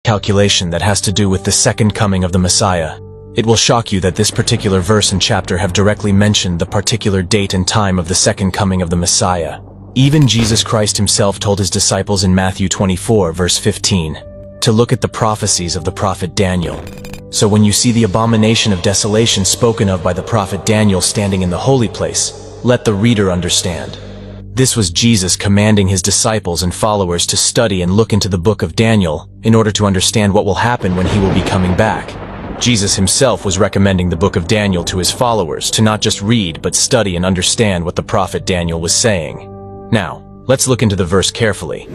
calculation that has to do with the second coming of the Messiah. It will shock you that this particular verse and chapter have directly mentioned the particular date and time of the second coming of the Messiah. Even Jesus Christ himself told his disciples in Matthew 24, verse 15, to look at the prophecies of the prophet Daniel. So when you see the abomination of desolation spoken of by the prophet Daniel standing in the holy place, let the reader understand. This was Jesus commanding his disciples and followers to study and look into the book of Daniel in order to understand what will happen when he will be coming back. Jesus himself was recommending the book of Daniel to his followers to not just read but study and understand what the prophet Daniel was saying. Now, let's look into the verse carefully.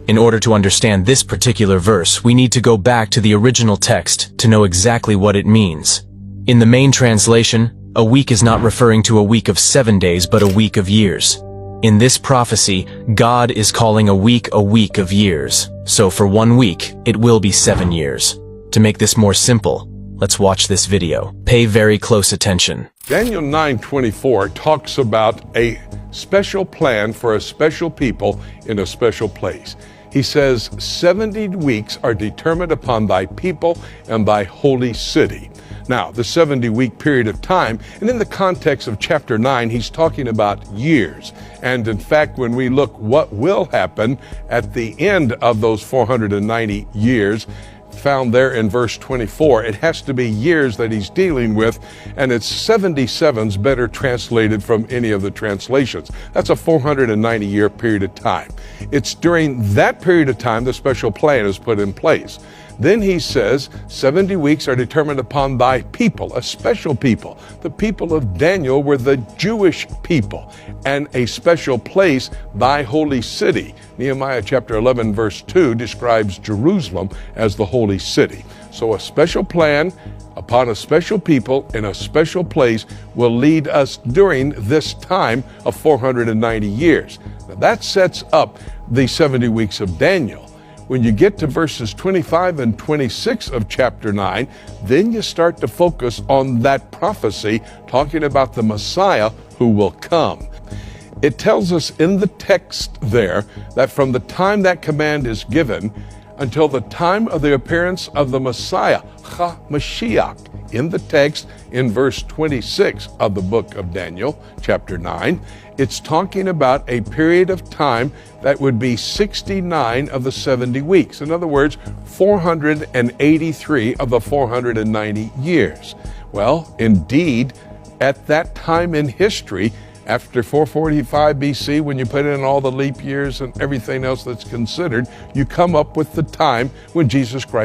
In order to understand this particular verse, we need to go back to the original text to know exactly what it means. In the main translation, a week is not referring to a week of 7 days but a week of years. In this prophecy, God is calling a week of years. So for 1 week, it will be 7 years. To make this more simple, let's watch this video. Pay very close attention. Daniel 9:24 talks about a special plan for a special people in a special place. He says, 70 weeks are determined upon thy people and thy holy city. Now, the 70-week period of time, and in the context of chapter 9, he's talking about years. And in fact, when we look what will happen at the end of those 490 years, found there in verse 24, it has to be years that he's dealing with, and it's 77's better translated from any of the translations. That's a 490-year period of time. It's during that period of time the special plan is put in place. Then he says, 70 weeks are determined upon thy people, a special people. The people of Daniel were the Jewish people, and a special place, thy holy city. Nehemiah chapter 11, verse 2 describes Jerusalem as the holy city. So a special plan upon a special people in a special place will lead us during this time of 490 years. Now that sets up the 70 weeks of Daniel. When you get to verses 25 and 26 of chapter 9, then you start to focus on that prophecy talking about the Messiah who will come. It tells us in the text there that from the time that command is given until the time of the appearance of the Messiah, HaMashiach, in the text in verse 26 of the book of Daniel, chapter 9, it's talking about a period of time that would be 69 of the 70 weeks. In other words, 483 of the 490 years. Well, indeed, at that time in history, after 445 BC, when you put in all the leap years and everything else that's considered, you come up with the time when Jesus Christ